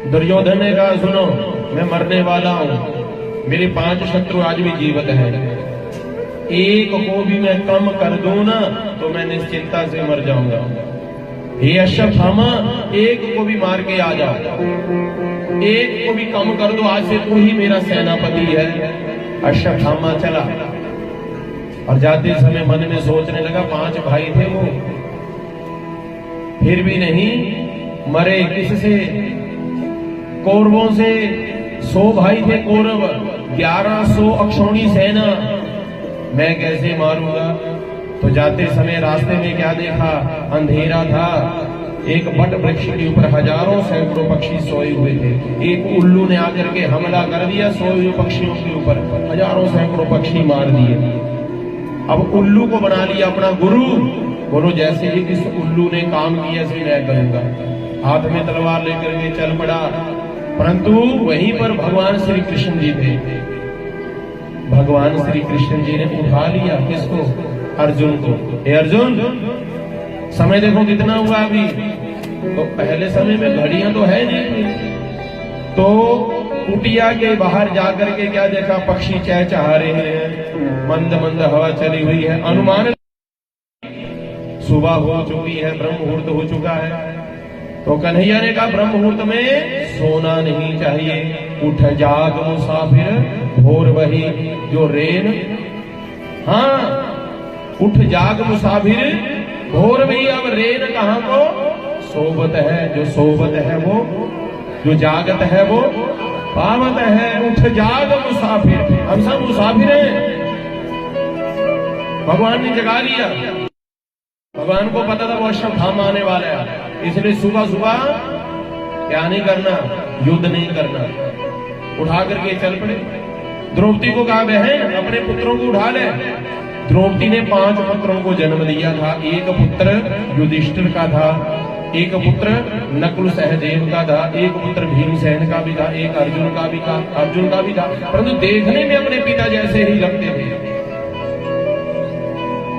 दुर्योधन ने कहा सुनो, मैं मरने वाला हूं, मेरे 5 शत्रु आज भी जीवित हैं, एक को भी मैं कम कर दूं ना तो मैं निश्चिंता से मर जाऊंगा। हे अश्वत्थामा, एक को भी मार के आ जा, एक को भी कम कर दो, आज से तू ही मेरा सेनापति है। अश्वत्थामा चला और जाते समय मन में सोचने लगा 5 भाई थे वो, फिर भी नहीं मरे। किससे? कौरवों से। 100 भाई थे कौरव, 1100 अक्षौणी सेना, मैं कैसे मारूंगा? तो जाते समय रास्ते में क्या देखा? अंधेरा था, एक बट वृक्ष के ऊपर हजारों सैकड़ों पक्षी सोए हुए थे। एक उल्लू ने आकर के हमला कर दिया सोए हुए पक्षियों के ऊपर, हजारों सैकड़ों पक्षी मार दिए। अब उल्लू को बना लिया अपना गुरु। बोलो जैसे ही इस उल्लू ने काम किया ऐसे मैं करूंगा। हाथ में तलवार लेकर के चल पड़ा, परंतु वहीं पर भगवान श्री कृष्ण जी थे। भगवान श्री कृष्ण जी ने उठा लिया किसको? अर्जुन को। हे अर्जुन, समय देखो कितना हुआ अभी। तो पहले समय में घड़ियां तो है नहीं, तो कुटिया के बाहर जाकर के क्या देखा? पक्षी चहचहा रहे हैं, मंद मंद हवा चली हुई है। अनुमान सुबह हो चुकी है, ब्रह्म मुहूर्त हो चुका है। तो कन्हैया ने कहा ब्रह्म मुहूर्त में सोना नहीं चाहिए, उठ जाग मुसाफिर भोर वही जो रेन। हाँ, उठ जाग मुसाफिर भोर वही। अब रेन कहाँ को? सोबत है, जो सोबत है वो, जो जागत है वो पावत है। उठ जाग मुसाफिर, हम सब मुसाफिर हैं। भगवान ने जगा लिया। भगवान को पता था वो अश्वत्थामा आने वाला है, इसलिए सुबह सुबह क्या नहीं करना? युद्ध नहीं करना। उठा करके चल पड़े। द्रौपदी को कहा बहन अपने पुत्रों को उठा ले। द्रौपदी ने 5 पुत्रों को जन्म दिया था। एक पुत्र युधिष्ठिर का था, एक पुत्र नकुल सहदेव का था, एक पुत्र भीमसेन का भी था, एक अर्जुन का भी था, परंतु देखने में अपने पिता जैसे ही लगते थे।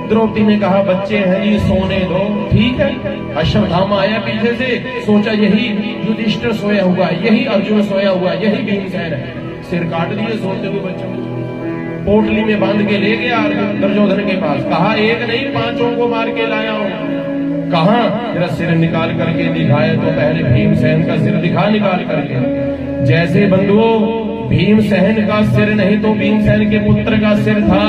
द्रौपदी ने कहा बच्चे हैं जी, सोने दो। ठीक है। अश्वत्थामा आया पीछे से, सोचा यही युधिष्ठिर सोया हुआ है, यही अर्जुन सोया हुआ है, यही भीमसेन है। सिर काट दिए सोते हुए बच्चों को, पोटली में बांध के ले गया दुर्योधन के पास। कहा एक नहीं 5 को मार के लाया हूं। कहा जरा सिर निकाल करके दिखाए, तो पहले भीमसेन का सिर दिखा निकाल करके। जैसे बंधुओं भीमसेन का सिर नहीं तो भीमसेन के पुत्र का सिर था।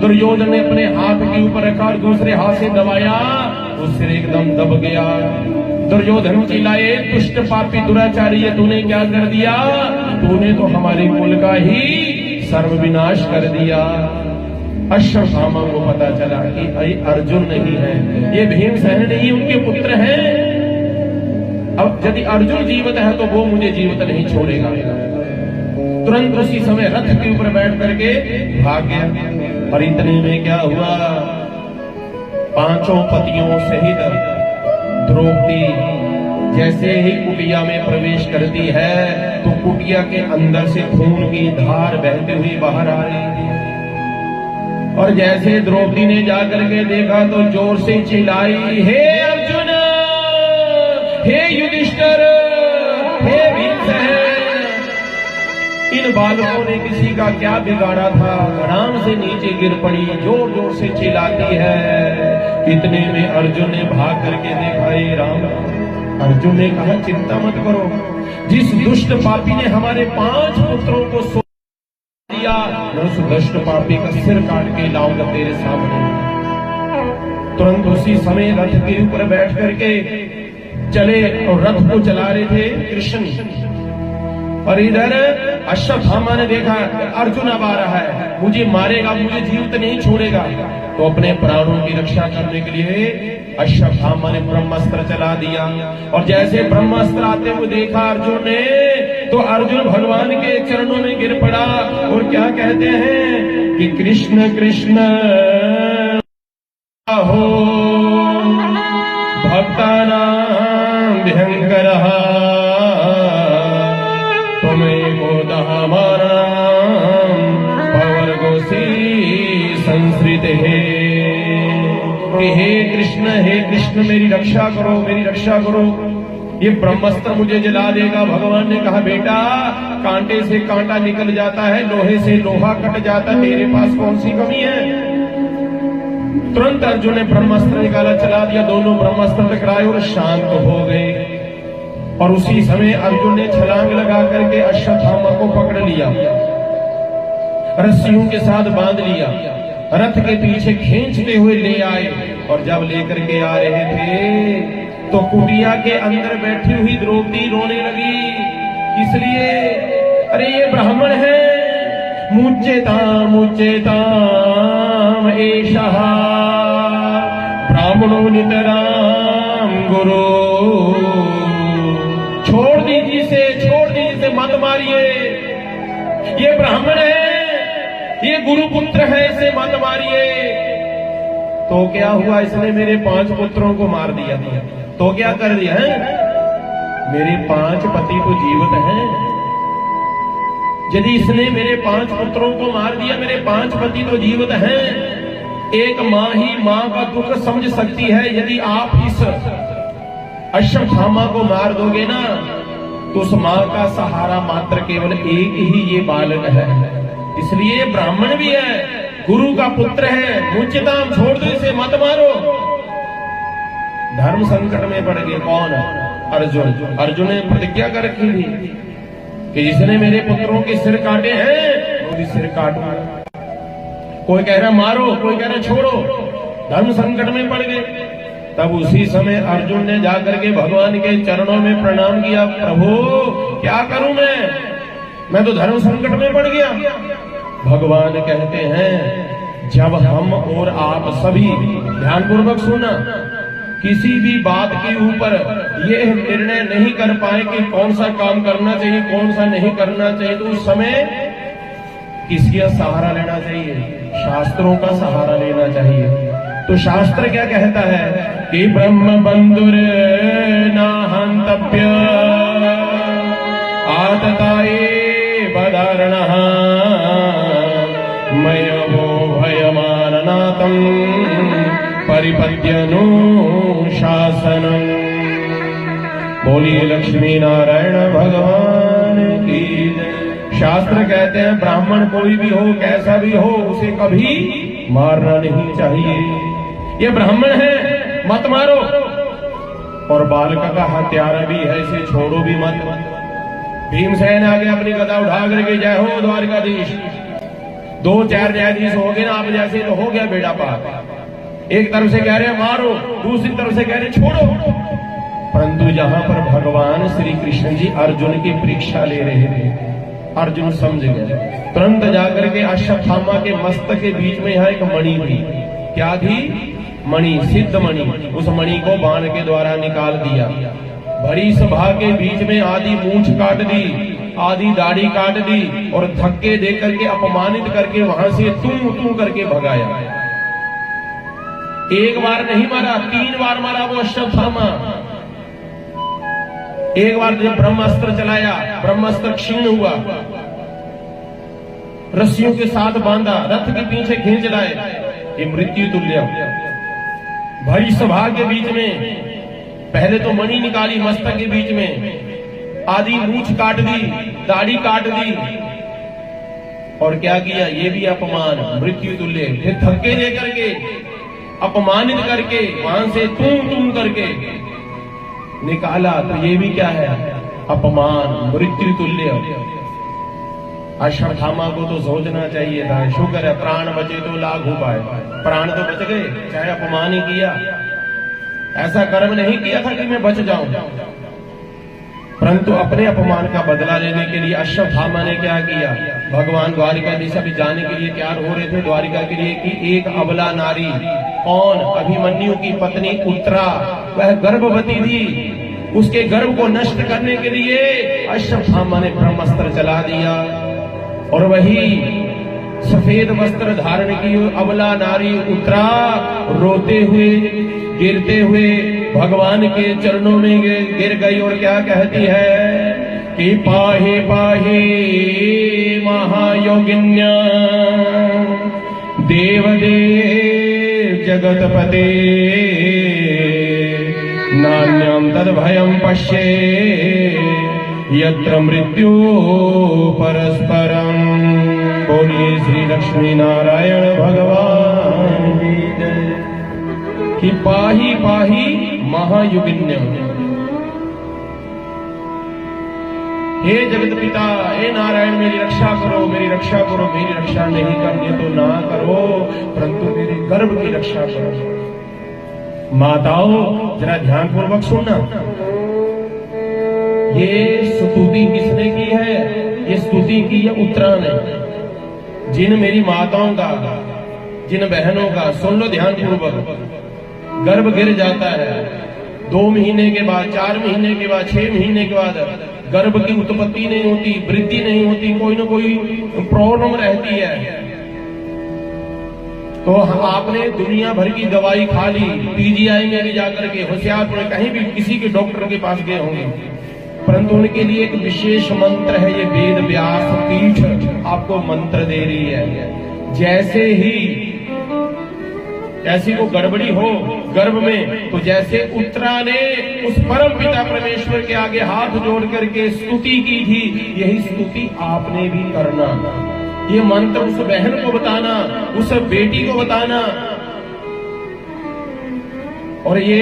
दुर्योधन ने अपने हाथ के ऊपर रखा और दूसरे हाथ से दबाया, वो सिर एकदम दब गया। दुर्योधन चिल्लाए दुष्ट पापी दुराचारी, तूने क्या कर दिया? तूने तो हमारे कुल का ही सर्वविनाश कर दिया। अश्वत्थामा को पता चला कि अर्जुन नहीं है, ये भीमसेन नहीं, उनके पुत्र हैं। अब यदि अर्जुन जीवित है तो वो मुझे जीवित नहीं छोड़ेगा। तुरंत उसी समय रथ के ऊपर बैठ करके भाग गया। और इतने में क्या हुआ? 5 पतियों सहित द्रौपदी जैसे ही कुटिया में प्रवेश करती है तो कुटिया के अंदर से खून की धार बहते हुई बाहर आ रही थी। और जैसे द्रौपदी ने जाकर के देखा तो जोर से चिल्लाई, हे अर्जुन, हे युधिष्ठिर, हे भीमसेन, इन बालकों ने किसी का क्या बिगाड़ा था? धड़ाम से नीचे गिर पड़ी, जोर जोर से चिल्लाती है। इतने में अर्जुन ने भाग करके देखा, हे राम। अर्जुन ने कहा चिंता मत करो, जिस दुष्ट पापी ने हमारे 5 पुत्रों को सौंप दिया, मैं उस दुष्ट पापी का सिर काट के लाऊंगा तेरे सामने। तुरंत उसी समय रथ के ऊपर बैठ करके चले और रथ को चला रहे थे कृष्ण। और इधर अश्वत्थामा ने देखा अर्जुन अब आ रहा है, मुझे मारेगा, मुझे जीवित नहीं छोड़ेगा। तो अपने प्राणों की रक्षा करने के लिए अश्वत्थामा ने ब्रह्मास्त्र चला दिया। और जैसे ब्रह्मास्त्र आते हुए देखा अर्जुन ने, तो अर्जुन भगवान के चरणों में गिर पड़ा और क्या कहते हैं कि कृष्ण कृष्ण हो भक्तानां भयंकरः त्वमेको दहमानां पवर्गोसी संसृते। हे कृष्ण मेरी रक्षा करो, मेरी रक्षा करो। ये ब्रह्मास्त्र मुझे जला देगा। भगवान ने कहा बेटा कांटे से कांटा निकल जाता है, लोहे से लोहा कट जाता है, मेरे पास कौन सी कमी है। तुरंत अर्जुन ने ब्रह्मास्त्र निकाला, चला दिया, दोनों ब्रह्मास्त्र टकराए और शांत हो गए। और उसी समय अर्जुन ने छलांग लगा करके अश्वत्थामा को पकड़ लिया, रस्सियों के साथ बांध लिया, रथ के पीछे खींचते हुए ले आए। और जब लेकर के आ रहे थे तो कुटिया के अंदर बैठी हुई द्रौपदी रोने लगी। इसलिए अरे ये ब्राह्मण है, मुच्यताम एषः ब्राह्मणो नितराम गुरु। छोड़ दीजिए, मत मारिए, ये ब्राह्मण है, ये गुरुपुत्र है, इसे मत मारिए। तो क्या हुआ, इसने मेरे 5 पुत्रों को मार दिया। तो क्या कर दिया है, मेरे 5 पति तो जीवित हैं। यदि इसने मेरे 5 पुत्रों को मार दिया, मेरे 5 पति तो जीवित हैं। एक माँ ही माँ का दुख समझ सकती है। यदि आप इस अश्वत्थामा को मार दोगे ना, तो उस माँ का सहारा मात्र केवल एक ही ये बालक है। इसलिए ब्राह्मण भी है, गुरु का पुत्र है, मुच्यताम, छोड़ दो इसे, मत मारो। धर्म संकट में पड़ गए। कौन? अर्जुन। अर्जुन ने प्रतिज्ञा कर रखी थी कि जिसने मेरे पुत्रों के सिर काटे हैं वो भी सिर काटूंगा। कोई कह रहा मारो, कोई कह रहा छोड़ो। धर्म संकट में पड़ गए। तब उसी समय अर्जुन ने जाकर के भगवान के चरणों में प्रणाम किया, प्रभु क्या करूं मैं तो धर्म संकट में पड़ गया। भगवान कहते हैं जब हम और आप सभी, ध्यानपूर्वक सुना, किसी भी बात के ऊपर यह निर्णय नहीं कर पाए कि कौन सा काम करना चाहिए, कौन सा नहीं करना चाहिए, तो उस समय किसका सहारा लेना चाहिए? शास्त्रों का सहारा लेना चाहिए। तो शास्त्र क्या कहता है कि ब्रह्म बंधुर नाहंतव्य आतताये बदारणः मयवो भयमाननातं परिपद्यनु शासनम। बोलिए लक्ष्मी नारायण भगवान की जय। शास्त्र कहते हैं ब्राह्मण कोई भी हो, कैसा भी हो, उसे कभी मारना नहीं चाहिए। ये ब्राह्मण है, मत मारो। और बालक का हत्यारा भी है, इसे छोड़ो भी मत। भीमसेन आगे अपनी गदा उठा करके जय हो द्वारकाधीश। 2-4 न्यायाधीश हो गए ना आप जैसे, तो हो गया बेड़ा पार। एक तरफ से कह रहे हैं मारो, दूसरी तरफ से कह रहे छोड़ो। परंतु जहां पर भगवान श्री कृष्ण जी अर्जुन की परीक्षा ले रहे थे, अर्जुन समझ गए। तुरंत जाकर के अश्वत्थामा के मस्तक के बीच में यहाँ एक मणि थी। क्या थी? मणि, सिद्ध मणि। उस मणि को बाण के द्वारा निकाल दिया। भरी सभा के बीच में आधी मूंछ काट दी, आधी दाढ़ी काट दी और धक्के दे करके अपमानित करके वहां से तू करके भगाया। एक बार नहीं मारा, 3 बार मारा वो अश्वत्थामा। एक बार जब ब्रह्मास्त्र चलाया, ब्रह्मास्त्र क्षीण हुआ, रस्सियों के साथ बांधा, रथ के पीछे खींच लाए, ये मृत्यु तुल्य। भरी सभा के बीच में पहले तो मणि निकाली मस्तक के बीच में, आधी मूंछ काट दी, दाढ़ी काट दी, और क्या किया? ये भी अपमान, मृत्यु तुल्य। फिर धक्के दे करके, अपमानित करके, वहां से तुम करके निकाला, तो ये भी क्या है? अपमान, मृत्यु तुल्य। अश्वत्थामा को तो सोचना चाहिए था, शुक्र है प्राण बचे तो लाख उपाय। प्राण तो बच गए, चाहे अपमान ही किया। ऐसा कर्म नहीं किया था कि मैं बच जाऊं, परंतु अपने अपमान का बदला लेने के लिए अश्वत्थामा ने क्या किया? भगवान द्वारिका दिशा भी जाने के लिए तैयार हो रहे थे, द्वारिका के लिए, कि एक अबला नारी, कौन? अभिमन्यु की पत्नी उत्तरा, वह गर्भवती थी, उसके गर्भ को नष्ट करने के लिए अश्वत्थामा ने ब्रह्मास्त्र चला दिया। और वही सफेद वस्त्र धारण की अबला नारी उत्तरा रोते हुए, गिरते हुए भगवान के चरणों में गिर गई और क्या कहती है कि पाहे पाहे महायोगिन्या देवदेव जगतपते नान्यं तद भयं पश्ये यत्र मृत्यु परस्परम। बोलिए श्री लक्ष्मी नारायण भगवान की पाही पाही महायुगिन्य। हे जगत पिता, हे नारायण, मेरी रक्षा करो, मेरी रक्षा करो। मेरी रक्षा नहीं करनी तो ना करो, परंतु मेरे गर्भ की रक्षा करो। माताओं जरा ध्यान पूर्वक सुनना। ये स्तुति किसने की है? ये स्तुति की है उत्तरा ने। जिन मेरी माताओं का, जिन बहनों का, सुन लो ध्यान पूर्वक, गर्भ गिर जाता है 2 महीने के बाद, 4 महीने के बाद, 6 महीने के बाद गर्भ की उत्पत्ति नहीं होती, वृद्धि नहीं होती, कोई ना कोई प्रॉब्लम रहती है। तो आपने दुनिया भर की दवाई खा ली, पीजीआई में भी जाकर के, होशियारपुर में कहीं भी किसी के डॉक्टर के पास गए होंगे, परंतु उनके लिए एक विशेष मंत्र है। ये वेद व्यास पीठ आपको मंत्र दे रही है। जैसे ही ऐसी को गड़बड़ी हो गर्भ में, तो जैसे उत्तरा ने उस परम पिता परमेश्वर के आगे हाथ जोड़ करके स्तुति की थी, यही स्तुति आपने भी करना। ये मंत्र उस बहन को बताना, उस बेटी को बताना। और ये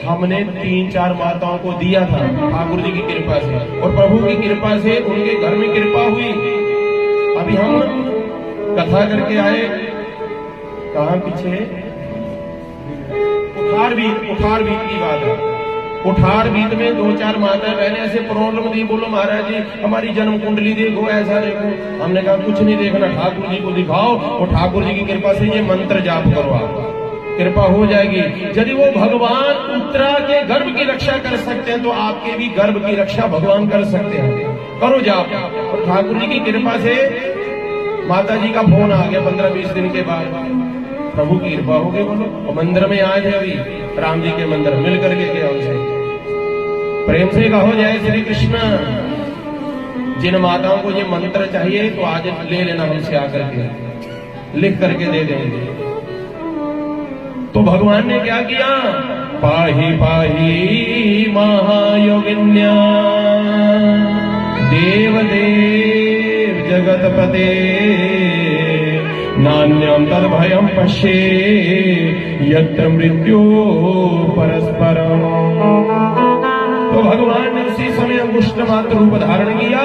हमने 3-4 माताओं को दिया था ठाकुर जी की कृपा से, और प्रभु की कृपा से उनके घर में कृपा हुई। अभी हम कथा करके आए, कहां पीछे उठार बीत की बात है। उठार बीत में 2-4 माता बहने ऐसे प्रॉब्लम दी, बोलो महाराज जी हमारी जन्म कुंडली देखो, ऐसा देखो। हमने कहा कुछ नहीं देखना, ठाकुर जी को दिखाओ और ठाकुर जी की कृपा से ये मंत्र जाप करो, आप कृपा हो जाएगी। यदि वो भगवान उत्तरा के गर्भ की रक्षा कर सकते हैं, तो आपके भी गर्भ की रक्षा भगवान कर सकते हैं। करो जाप। और ठाकुर जी की कृपा से माता जी का फोन आ गया 15-20 दिन के बाद, प्रभु की कृपा हो गई। बोलो, और मंदिर में आए थे अभी, राम जी के मंदिर, मिल करके गया उनसे। प्रेम से कहो जय श्री कृष्ण। जिन माताओं को ये मंत्र चाहिए तो आज ले लेना हमसे आकर के, लिख करके दे देंगे। तो भगवान ने क्या किया? पाही पाही महायोगिन्या देव देव जगतपते नान्यं तद भयं पश्ये यत्र मृत्यु परस्परम। तो भगवान ने उसी समय अंगुष्ठ मात्र रूप धारण किया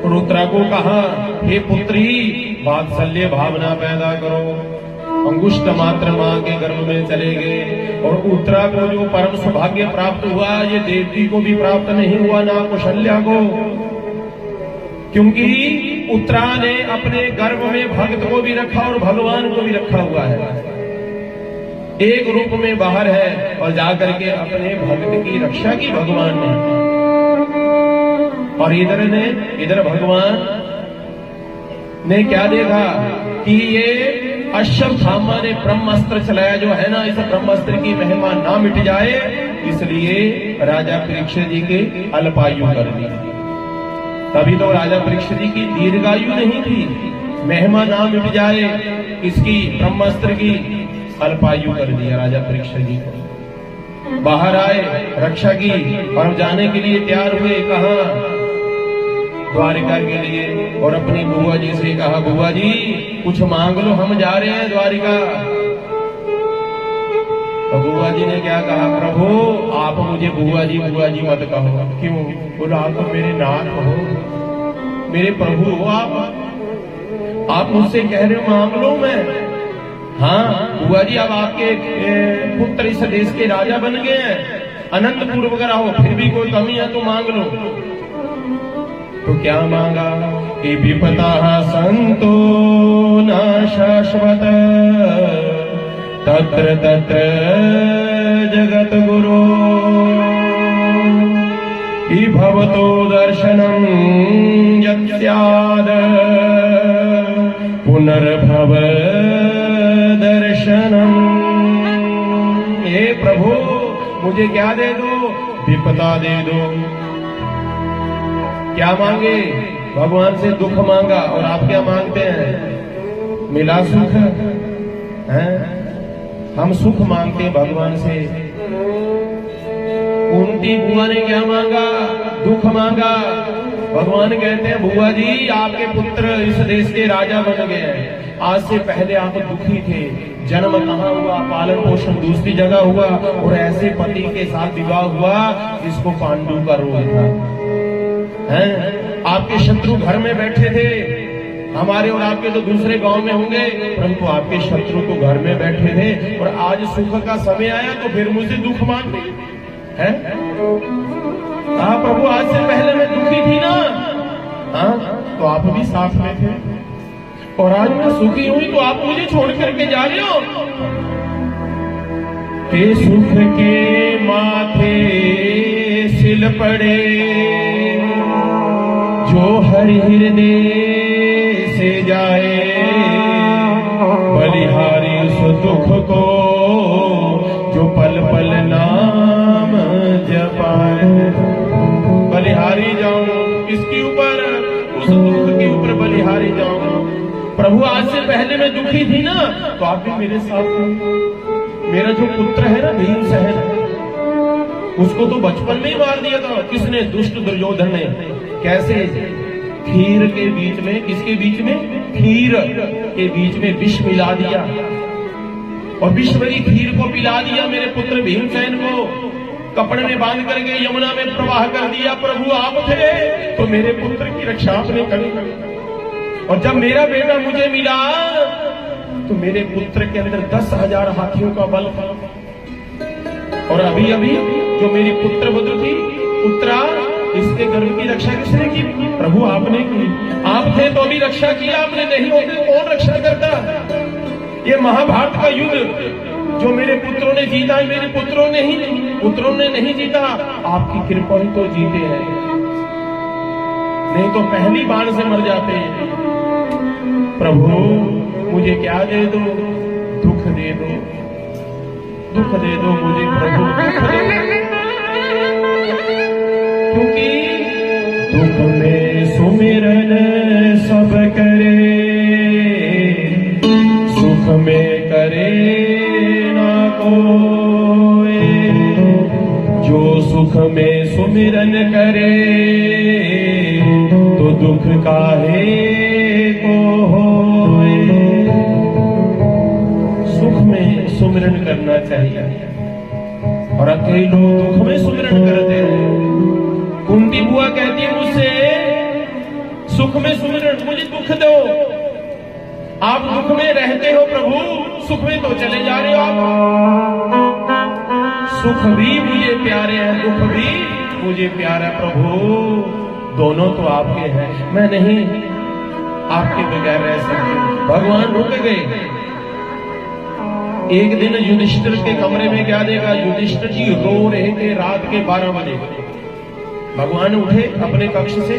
और उत्तरा को कहा, हे पुत्री वात्सल्य भावना पैदा करो। अंगुष्ठ मात्र मां के गर्भ में चले गए। और उत्तरा को जो परम सौभाग्य प्राप्त हुआ, ये देवती को भी प्राप्त नहीं हुआ, ना कौशल्या को, क्योंकि उत्तरा ने अपने गर्भ में भक्त को भी रखा और भगवान को भी रखा हुआ है। एक रूप में बाहर है और जाकर के अपने भक्त की रक्षा की भगवान ने। और इधर भगवान ने क्या देखा कि ये अश्वत्थामा ने ब्रह्मास्त्र चलाया, जो है ना, इस ब्रह्मास्त्र की महिमा ना मिट जाए, इसलिए राजा परीक्षित जी के अल्पायु कर दी। तभी तो राजा परीक्षित जी की दीर्घायु नहीं थी, महिमा ना मिट जाए इसकी, ब्रह्मास्त्र की, अल्पायु कर दिया राजा परीक्षित जी को। बाहर आए, रक्षा की, और जाने के लिए तैयार हुए। कहा? द्वारिका के लिए। और अपनी बुआ जी से कहा, बुआ जी कुछ मांग लो, हम जा रहे हैं द्वारिका। तो बुआ जी ने क्या कहा? प्रभु आप मुझे बुआ जी मत कहो। क्यों? बोला, आप तो मेरे नाथ हो, मेरे प्रभु हो आप मुझसे कह रहे हो मांग लो मैं। हाँ बुआ जी, अब आपके पुत्र इस देश के राजा बन गए हैं, अनंतपुर वगैरह हो, फिर भी कोई कमी है तो मांग लो। तो क्या मांगा? कि विपता संतो न शाश्वत तत्र तत्र जगत गुरु कि भवतो दर्शनम यत् स्याद पुनर्भव दर्शनम। हे प्रभु मुझे क्या दे दो? विपदा दे दो। क्या मांगे? भगवान से दुख मांगा। और आप क्या मांगते हैं? मिला सुख है? हम सुख मांगते हैं भगवान से। कुंती बुआ ने क्या मांगा? दुख मांगा। भगवान कहते हैं बुआ जी आपके पुत्र इस देश के राजा बन गए हैं, आज से पहले आप दुखी थे, जन्म कहाँ हुआ, पालन पोषण दूसरी जगह हुआ, और ऐसे पति के साथ विवाह हुआ जिसको पांडु का रोग था। हैं? आपके शत्रु घर में बैठे थे, हमारे और आपके तो दूसरे गांव में होंगे, परंतु आपके शत्रु तो घर में बैठे थे, और आज सुख का समय आया तो फिर मुझसे दुख मांग रही है। कहा प्रभु आज से पहले मैं दुखी थी ना, हाँ तो आप भी साथ में थे, और आज मैं सुखी हुई तो आप मुझे छोड़ करके जा रहे हो। के सुख के माथे सिल पड़े, जो हरि हृदय से जाए, बलिहारी उस दुख को जो पल पल नाम जपाए। बलिहारी जाऊं इसके ऊपर, उस दुख के ऊपर बलिहारी जाऊं। प्रभु आज से पहले मैं दुखी थी ना, तो आप भी मेरे साथ थे। मेरा जो पुत्र है ना भीमसेन, उसको तो बचपन में ही मार दिया था। किसने? दुष्ट दुर्योधन ने। कैसे? खीर के बीच में, किसके बीच में? खीर के बीच में विष मिला दिया, और विष भरी खीर को पिला दिया मेरे पुत्र भीमसेन को, कपड़े में बांध करके यमुना में प्रवाह कर दिया। प्रभु आप थे तो मेरे पुत्र की रक्षा आपने करी, और जब मेरा बेटा मुझे मिला तो मेरे पुत्र के अंदर 10,000 हाथियों का बल था, और अभी अभी जो मेरी पुत्र वधु थी पुत्रा, इसके गर्भ की रक्षा किसने की? प्रभु आपने की। आप थे तो अभी रक्षा किया आपने, नहीं होते कौन रक्षा करता? ये महाभारत का युद्ध जो मेरे पुत्रों ने जीता है, मेरे पुत्रों ने नहीं जीता, आपकी कृपा ही तो जीते हैं, नहीं तो पहली बाण से मर जाते हैं। प्रभु मुझे क्या दे दो? दुख दे दो, दुख दे दो मुझे प्रभु, दुख दे दो। क्योंकि दुख में सुमिरन सब करे, सुख में करे ना कोई, जो सुख में सुमिरन करे तो दुख काहे को होए। सुख में सुमिरन करना चाहिए, और कई लोग दुख में सुमिरन करते हैं। कुंती बुआ कहती है मुझसे, सुख में सुमिरन, मुझे दुख दो। आप दुख में रहते हो प्रभु, सुख में तो चले जा रहे हो आप। सुख भी मुझे प्यारे हैं, दुख भी मुझे प्यारा है प्रभु, दोनों तो आपके हैं, मैं नहीं आपके बगैर रह सकती। भगवान रुक गए। एक दिन युधिष्ठिर के कमरे में क्या देखा? युधिष्ठिर जी रो रहे थे रात के 12 बजे। भगवान उठे अपने कक्ष से,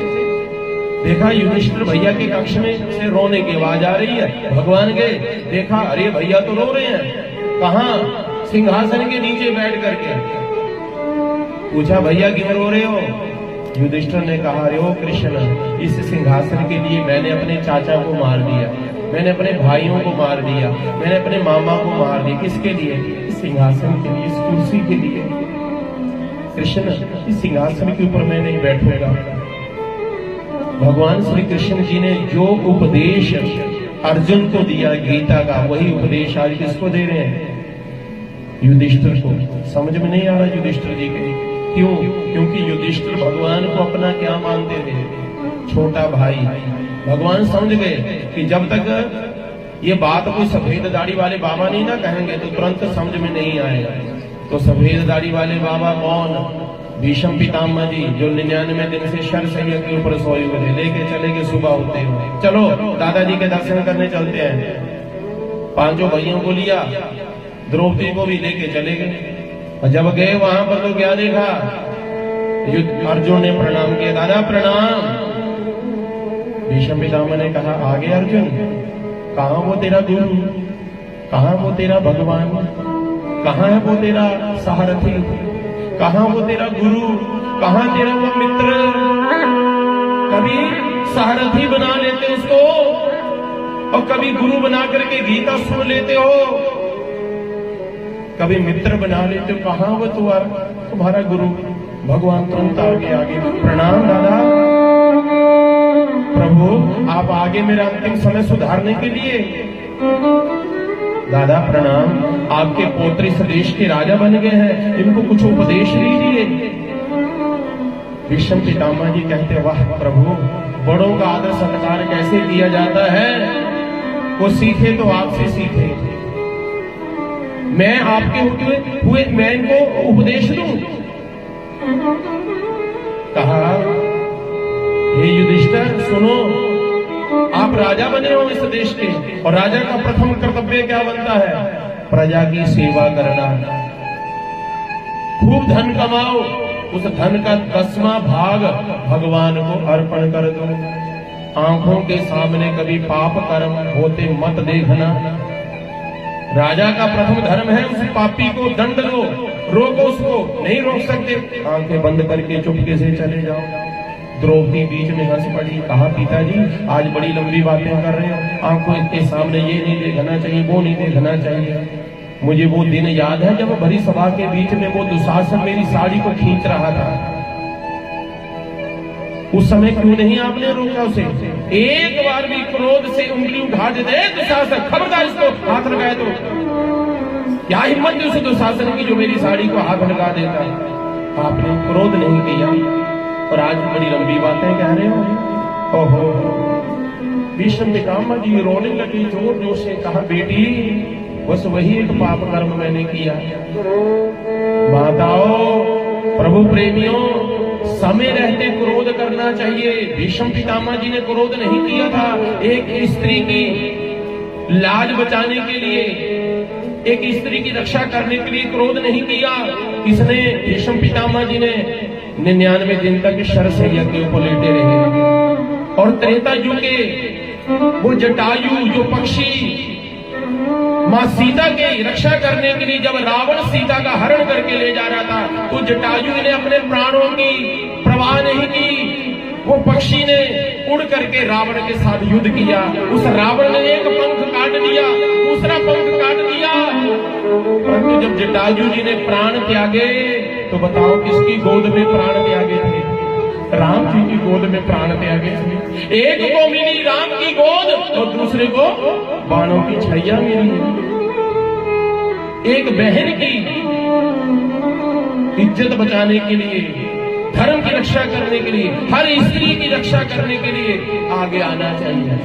देखा युधिष्ठिर भैया के कक्ष में से रोने की आवाज आ रही है। भगवान गए, देखा अरे भैया तो रो रहे हैं। कहाँ? सिंहासन के नीचे बैठ करके। पूछा भैया क्यों रो रहे हो? युधिष्ठिर ने कहा अरे ओ कृष्ण, इस सिंहासन के लिए मैंने अपने चाचा को मार दिया, मैंने अपने भाइयों को मार दिया, मैंने अपने मामा को मार दिया। किसके लिए? इस सिंहासन के लिए, इस कुर्सी के लिए। कृष्ण इस सिंहासन के ऊपर मैं नहीं बैठूंगा। भगवान श्री कृष्ण जी ने जो उपदेश अर्जुन को दिया गीता का, वही उपदेश आज किसको दे रहे हैं? युधिष्ठिर को। समझ में नहीं आ रहा युधिष्ठिर जी के। क्यों? क्योंकि युधिष्ठिर भगवान को अपना क्या मानते थे? छोटा भाई। भगवान समझ गए कि जब तक ये बात कोई सफेद दाढ़ी वाले बाबा नहीं ना कहेंगे तो तुरंत समझ में नहीं आएगा। तो सफेद दाढ़ी वाले बाबा कौन? भीष्म पितामह जी, जो 99 दिन से शरशैया के ऊपर सोए हुए थे, लेके चले गए सुबह होते हुए, चलो दादाजी के दर्शन करने चलते हैं। 5 भाइयों को लिया, द्रौपदी को भी लेके चले गए। और जब गए वहां पर तो क्या देखा? अर्जुन ने प्रणाम किया, दादा प्रणाम। भीष्म पितामह ने कहा आगे अर्जुन, कहाँ वो तेरा गुरु, कहाँ वो तेरा भगवान, कहाँ है वो तेरा सारथी, कहाँ वो तेरा गुरु, कहाँ तेरा वो मित्र? कभी सारथी बना लेते उसको और कभी गुरु बना करके गीता सुन लेते हो, कभी मित्र बना लेते हो। कहाँ वो तुम्हारा गुरु? भगवान तुरंत आगे आगे, प्रणाम दादा। प्रभु आप आगे मेरा अंतिम समय सुधारने के लिए। दादा प्रणाम, आपके पोत्र इस देश के राजा बन गए हैं, इनको कुछ उपदेश दीजिए। भीष्म पितामह जी कहते, वाह प्रभु, बड़ों का आदर सत्कार कैसे किया जाता है, वो सीखे तो आपसे सीखे। मैं आपके हुए मैं इनको उपदेश दूं। कहा, हे युधिष्ठिर सुनो, आप राजा बने हो इस देश के, और राजा का प्रथम कर्तव्य क्या बनता है? प्रजा की सेवा करना। खूब धन कमाओ, उस धन का 10वां भाग भगवान को अर्पण कर दो। आंखों के सामने कभी पाप कर्म होते मत देखना। राजा का प्रथम धर्म है उस पापी को दंड दो, रोको उसको, नहीं रोक सकते, आंखें बंद करके चुपके से चले जाओ। द्रौपदी बीच में हंस पड़ी, कहा पिताजी आज बड़ी लंबी बातें कर रहे हो, आंखों के सामने ये नहीं देखना चाहिए, वो नहीं देखना चाहिए। मुझे वो दिन याद है जब भरी सभा के बीच में वो दुशासन मेरी साड़ी को खींच रहा था। उस समय क्यों नहीं आपने रोका उसे? एक बार भी क्रोध से उंगली उठा देते, दुशासन खबरदार इसको हाथ लगाए तो। क्या हिम्मत है उस दुशासन की जो मेरी साड़ी को हाथ लगा देता है? आपने क्रोध नहीं किया, और आज बड़ी लंबी बातें कह रहे हो। ओहो, भीष्म पितामह जी रोने लगी, जोर जोर से कहा, बेटी बस वही एक पाप कर्म मैंने किया। माताओं, प्रभु प्रेमियों, समय रहते क्रोध करना चाहिए। भीष्म पितामह जी ने क्रोध नहीं किया था। एक स्त्री की लाज बचाने के लिए, एक स्त्री की रक्षा करने के लिए क्रोध नहीं किया। इसने भीष्म पितामह जी ने 99 दिन तक शरशैया के ऊपर लेटे रहे, और त्रेता युग के वो जटायु जो पक्षी मां सीता की रक्षा करने के लिए जब रावण सीता का हरण करके ले जा रहा था, तो जटायु ने अपने प्राणों की परवाह नहीं की। वो पक्षी ने उड़ करके रावण के साथ युद्ध किया। उस रावण ने एक पंख काट दिया, दूसरा पंख काट दिया, परंतु जब जटायु जी ने प्राण त्यागे, तो बताओ किसकी गोद में प्राण त्यागे थे? राम जी की गोद में प्राण त्यागे थे। एक को मिली राम की गोद, और दूसरे को बाणों की छैया मिली। एक बहन की इज्जत बचाने के लिए, धर्म की रक्षा करने के लिए, हर स्त्री की रक्षा करने के लिए आगे आना चाहिए।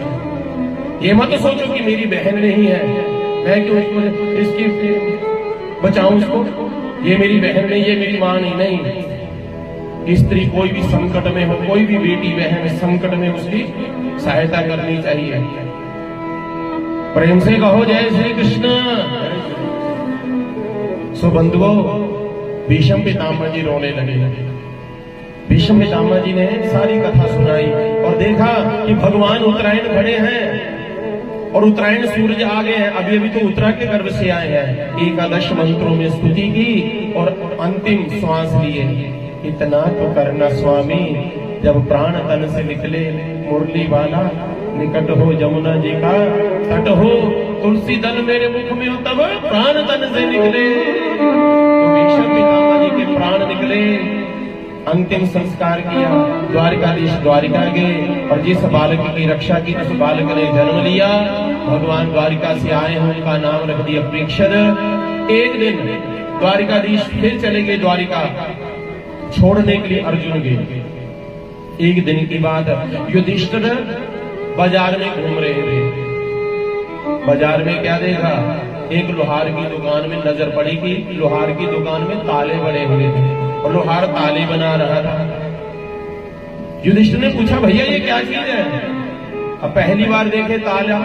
ये मत सोचो कि मेरी बहन नहीं है, मैं क्यों इसकी बचाऊं उसको, ये मेरी बहन नहीं, ये मेरी मां नहीं। स्त्री कोई भी संकट में हो, कोई भी बेटी बहन संकट में, उसकी सहायता करनी चाहिए। प्रेम से कहो जय श्री कृष्ण। सो बंधुओं, भीष्म पितामह जी रोने लगे। भीष्म पितामह जी ने सारी कथा सुनाई, और देखा कि भगवान उत्तरायण खड़े हैं, और उत्तरायण सूरज आ गए हैं। अभी अभी तो उत्तरा के गर्भ से आए हैं। 11 मंत्रों में स्तुति की और अंतिम श्वास लिए। इतना तो करना स्वामी, जब प्राण तन से निकले, मुरली वाला निकट हो जमुना जी का तट हो, तुलसी दल मेरे मुख में हो, तब प्राण तन से निकले। तो भीष्म पितामह जी के प्राण निकले, अंतिम संस्कार किया, द्वारिकाधीश द्वारिका गए, और जिस बालक की रक्षा की उस बालक ने जन्म लिया। भगवान द्वारिका से आए हैं, उनका नाम रख दिया परीक्षित। एक दिन द्वारिकाधीश फिर चले गए द्वारिका छोड़ने के लिए अर्जुन गए। एक दिन की बात, युधिष्ठिर बाजार में घूम रहे थे। बाजार में क्या देखा? एक लोहार की दुकान में नजर पड़ी कि लोहार की दुकान में ताले बड़े हुए थे, और लोहार ताले बना रहा था। युधिष्ठिर ने पूछा, भैया ये क्या चीज है? अब पहली बार देखे ताला।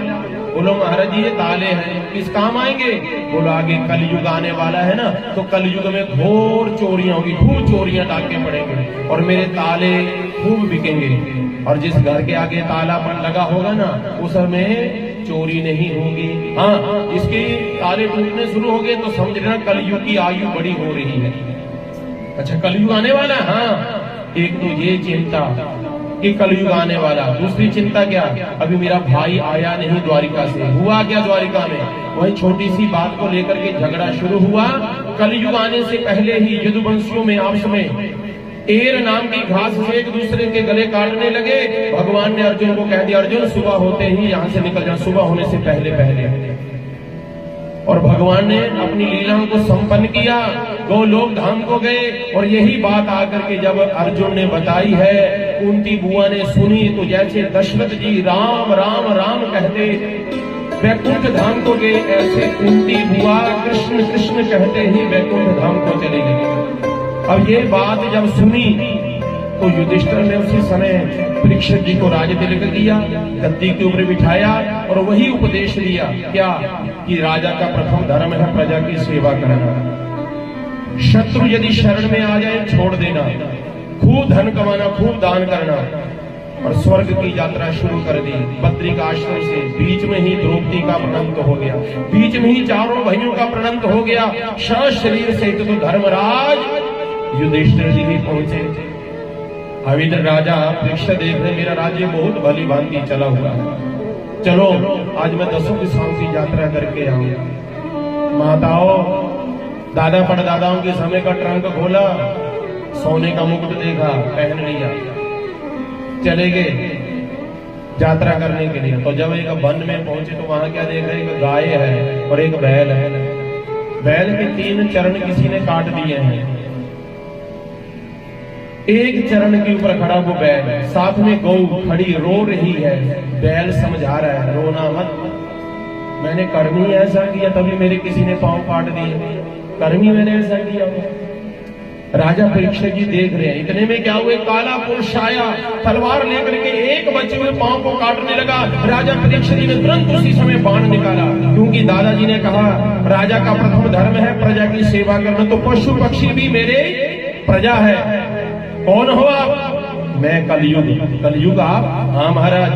बोलो महाराज जी ये ताले हैं, किस काम आएंगे? बोलो आगे कलयुग आने वाला है ना, तो कलयुग में घोर चोरियां होगी, खूब चोरियां डाके पड़ेंगे, और मेरे ताले खूब बिकेंगे। और जिस घर के आगे ताला लगा होगा ना, उसमें चोरी नहीं होगी। हाँ, इसके ताले टूटने शुरू हो गए तो समझ लेना कलयुग की आयु बड़ी हो रही है। अच्छा, कलयुग आने वाला? हाँ, एक तो ये चिंता कि कलयुग आने वाला। दूसरी चिंता क्या? अभी मेरा भाई आया नहीं द्वारिका से। हुआ क्या द्वारिका में? वही छोटी सी बात को लेकर के झगड़ा शुरू हुआ। कलयुग आने से पहले ही यदुवंशियों में आपस में एर नाम की घास से एक दूसरे के गले काटने लगे। भगवान ने अर्जुन को कह दिया, अर्जुन सुबह होते ही यहां से निकल जा, सुबह होने से पहले पहले। और भगवान ने अपनी लीलाओं को संपन्न किया, गोलोक धाम को गए। और यही बात आकर के जब अर्जुन ने बताई है, कुंती बुआ ने सुनी, तो जैसे दशरथ जी राम राम राम कहते वैकुंठ धाम को गए, ऐसे कुंती बुआ कृष्ण कृष्ण कहते ही वैकुंठ धाम को चले गए। अब ये बात जब सुनी तो युधिष्ठिर ने उसी समय परीक्षित जी को राज तिलक दिया, गद्दी के ऊपर बिठाया और वही उपदेश दिया, क्या कि राजा का प्रथम धर्म है प्रजा की सेवा करना। शत्रु यदि शरण में आ जाए छोड़ देना, खूब धन कमाना, खूब दान करना। और स्वर्ग की यात्रा शुरू कर दी बद्रिक आश्रम से। बीच में ही द्रौपदी का प्रणंत हो गया, बीच में ही चारों भाइयों का प्रणंत हो गया। शरीर से तो धर्मराज युधिष्ठिर जी ही पहुंचे। अब इधर राजा परीक्षा देख रहे, मेरा राज्य बहुत भली भांति चला हुआ है, चलो आज मैं 10 दिशाओं की यात्रा करके आऊंगा। माताओं दादा परदादाओं के समय का ट्रंक खोला, सोने का मुकुट देखा, पहन लिया, चले गए यात्रा करने के लिए। तो जब एक वन में पहुंचे तो वहां क्या देख रहे, एक गाय है और एक बैल है। बैल के 3 चरण किसी ने काट दिए हैं, एक चरण के ऊपर खड़ा वो बैल, साथ में गौ खड़ी रो रही है। बैल समझा रहा है, रोना मत, मैंने कर्म ही ऐसा किया तभी मेरे किसी ने पांव काट दिए, कर्म ही मैंने ऐसा किया। राजा परीक्षित जी देख रहे हैं, इतने में क्या हुए, काला पुरुष आया, तलवार लेकर के एक बचे हुए पांव को काटने लगा। राजा परीक्षित जी ने तुरंत उसी समय बाण निकाला, क्योंकि दादाजी ने कहा राजा का प्रथम धर्म है प्रजा की सेवा करना, तो पशु पक्षी भी मेरे प्रजा है। कौन हो आप? मैं कलयुग। कलयुग आप? हाँ महाराज,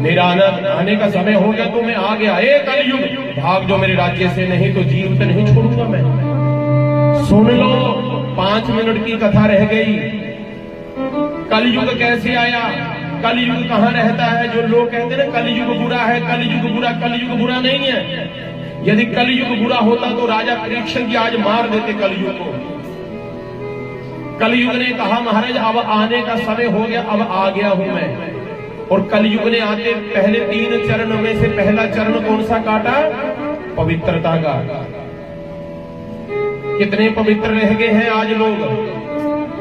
मेरा आने का समय हो गया तो मैं आ गया। ए कलयुग, भाग जो मेरे राज्य से, नहीं तो जीवित नहीं छोड़ूंगा मैं। सुन लो, 5 मिनट की कथा रह गई। कलयुग कैसे आया, कलयुग कहाँ रहता है? जो लोग कहते हैं ना कलयुग बुरा है, कलयुग बुरा, कलयुग बुरा नहीं है। यदि कलयुग बुरा होता तो राजा परीक्षित जी आज मार देते कलयुग को। कलयुग ने कहा महाराज अब आने का समय हो गया, अब आ गया हूं मैं। और कलयुग ने आते पहले 3 चरण में से पहला चरण कौन सा काटा? पवित्रता का। कितने पवित्र रह गए हैं आज लोग,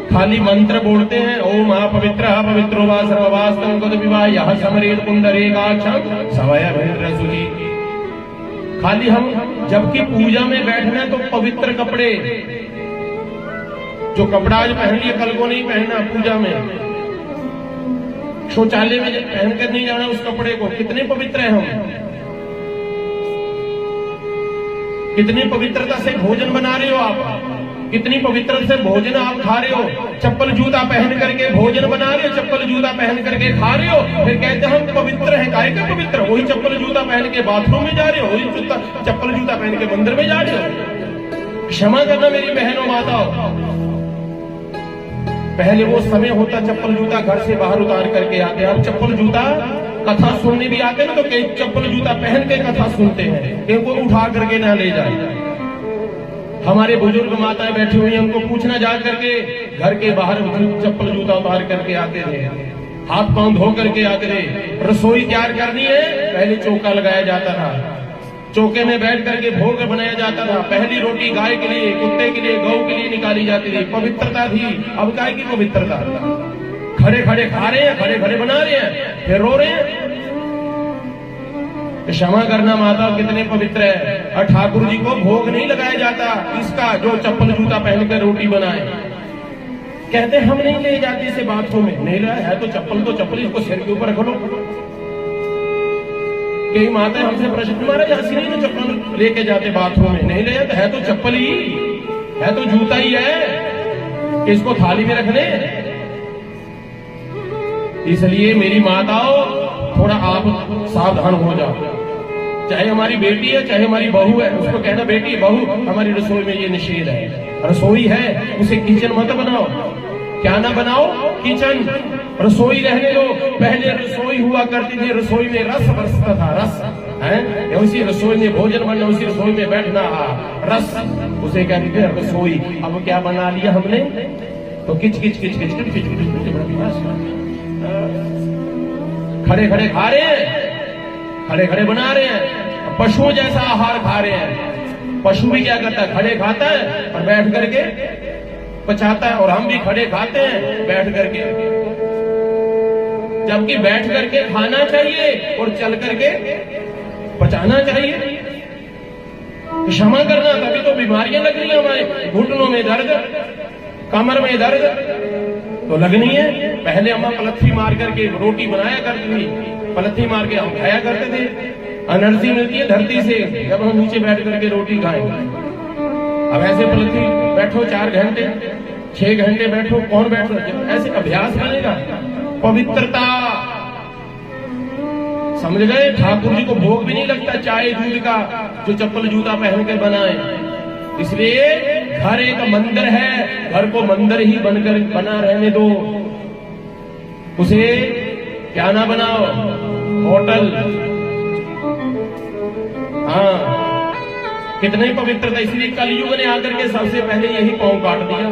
खाली मंत्र बोलते हैं, ओम पवित्र पवित्रो वा सर्ववास्तव गुद विवाह यह समरेत पुंडरीकाक्षं सवय भेद्र सुजी। खाली हम जबकि पूजा में बैठना तो पवित्र कपड़े, जो कपड़ा आज पहन लिया कल को नहीं पहनना पूजा में, शौचालय में पहन कर नहीं जाना उस कपड़े को। कितने पवित्र हैं हम, कितनी पवित्रता से भोजन बना रहे हो आप, कितनी पवित्रता से भोजन आप खा रहे हो। चप्पल जूता पहन करके भोजन बना रहे हो, चप्पल जूता पहन करके खा रहे हो, फिर कहते हैं हम पवित्र हैं। काहे के पवित्र? वही चप्पल जूता पहन के बाथरूम में जा रहे हो, वही चप्पल जूता पहन के मंदिर में जा रहे हो। क्षमा करना मेरी बहनों माताओं, पहले वो समय होता चप्पल जूता घर से बाहर उतार करके आते, अब चप्पल जूता कथा सुनने भी आते ना तो कई चप्पल जूता पहन के कथा सुनते हैं, इनको उठा करके ना ले जाए। हमारे बुजुर्ग माताएं बैठी हुई हैं, उनको पूछना जा करके घर के बाहर चप्पल जूता उतार करके आते थे, हाथ पांव धो करके आते थे। रसोई तैयार करनी है, पहले चौका लगाया जाता था, चौके में बैठ करके भोग बनाया जाता था। पहली रोटी गाय के लिए, कुत्ते के लिए, गौ के लिए निकाली जाती थी, पवित्रता थी। अब गाय की पवित्रता, खड़े खड़े खा रहे हैं, खड़े खड़े बना रहे हैं, फिर रो रहे हैं। क्षमा करना माता, कितने पवित्र है। और ठाकुर जी को भोग नहीं लगाया जाता इसका जो चप्पल जूता पहन कर रोटी बनाए। कहते हम नहीं ले जाते इसे बाथरूम में, नहीं लाया है तो चप्पल इसको सिर के ऊपर रख लो। कई माता हमसे प्रश्न, महाराज ऐसी नहीं तो चप्पल लेके जाते बाथरूम में, नहीं ले जाते, है तो चप्पल ही है, तो जूता ही है, इसको थाली में रख ले। इसलिए मेरी माताओं थोड़ा आप सावधान हो जाओ। चाहे हमारी बेटी है, चाहे हमारी बहू है, उसको कहना बेटी बहू हमारी रसोई में ये निषेध है। रसोई है उसे किचन मत बनाओ। क्या ना बनाओ? किचन। रसोई रहने दो। पहले रसोई हुआ करती थी, रसोई में रस बरसता था, रस है, उसी रसोई में भोजन बनना, उसी रसोई में बैठना, रस उसे कहते थे रसोई। अब क्या बना लिया हमने? तो किच किच किच किच किच किच किच खड़े खड़े खा रहे हैं, खड़े खड़े बना रहे हैं, पशुओं जैसा आहार खा रहे हैं। पशु भी क्या करता है, खड़े खाता है और बैठ करके पचाता है, और हम भी खड़े खाते हैं बैठ करके, जबकि बैठ करके खाना चाहिए और चल करके पचाना चाहिए। क्षमा करना, तभी तो बीमारियां लग रही हैं हमारे, घुटनों में दर्द, कमर में दर्द तो लगनी है। पहले अम्मा पलथी मार करके रोटी बनाया करती थी, पलथी मार के हम खाया करते थे। एनर्जी मिलती है धरती से जब हम नीचे बैठ करके रोटी खाएं। अब ऐसे पलथी बैठो 4 घंटे 6 घंटे बैठो, कौन बैठ रहा है? ऐसे अभ्यास बनेगा। पवित्रता, समझ गए? ठाकुर जी को भोग भी नहीं लगता चाय दूध का जो चप्पल जूता पहन के बनाए। इसलिए घर एक मंदिर है, घर को मंदिर ही बनकर बना रहने दो, उसे क्या ना बनाओ होटल। हाँ, कितनी पवित्रता। इसलिए कलयुग ने आकर के सबसे पहले यही पांव काट दिया।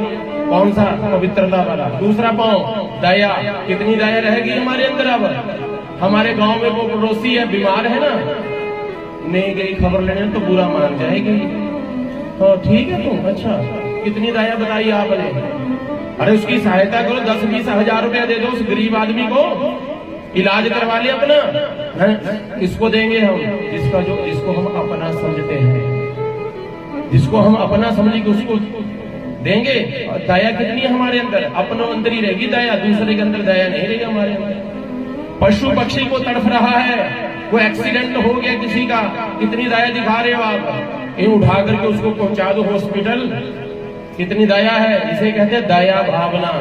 कौन सा? पवित्रता वाला। दूसरा पांव दया। कितनी दया रहेगी हमारे अंदर? अब हमारे गांव में वो पड़ोसी है, बीमार है ना, नहीं गई खबर लेने तो बुरा मान जाएगी। तो ठीक है तुम, अच्छा कितनी दया बताई आपने? अरे उसकी सहायता करो, 10-20 हजार रुपया दे दो उस गरीब आदमी को, इलाज करवा ले अपना, है? इसको देंगे हम, जिसको हम अपना समझते हैं, जिसको हम अपना समझ के उसको देंगे। और दया कितनी है हमारे अंदर? अपनों अंदर ही रहेगी दया, दूसरे के अंदर दया नहीं रहेगी हमारे अंदर। पशु पक्षी को तड़फ रहा है, कोई एक्सीडेंट हो गया किसी का, कितनी दया दिखा रहे हो आप? ये उठा करके उसको पहुंचा दो हॉस्पिटल, कितनी दया है। इसे कहते हैं दया भावना।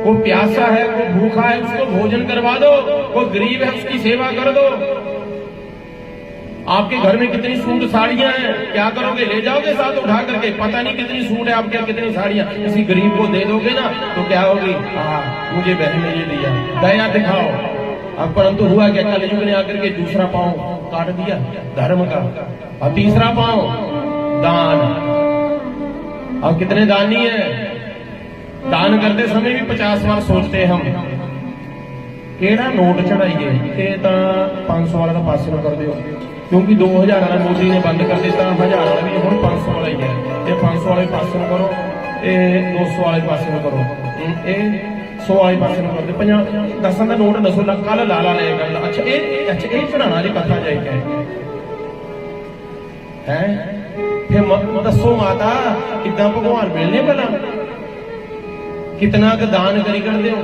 वो प्यासा है, वो भूखा है, उसको भोजन करवा दो। वो गरीब है, उसकी सेवा कर दो। आपके घर में कितनी सूट साड़ियां हैं, क्या करोगे? ले जाओगे साथ उठा करके? पता नहीं कितनी सूट है आपके, कितनी साड़ियां। किसी गरीब को दे दोगे ना तो क्या होगी? मुझे बहन ने ये दिया, दया दिखाओ। अब परंतु हुआ क्या? कलयुग ने आकर के दूसरा पांव काट दिया धर्म का, और तीसरा पांव दान। अब कितने दानी है? दान करते समय भी 50 बार सोचते हैं हम केड़ा नोट चढ़ाइए, ये 500 वाला का पास कर दो, क्योंकि 2000 वाला मोदी ने बंद कर दिता, 1000 वाला भी हम 500 वाला ही है। ये 500 वाले पास करो, ये 200 वाले पास करो, ये 100 वाले पास कर दो। 50 का नोट दसो कल लाला ले गल। अच्छा ये चढ़ाना जी कथा जाए है, फिर दसो माता कितना भगवान मिलने भला, कितना क दान करी कर दो।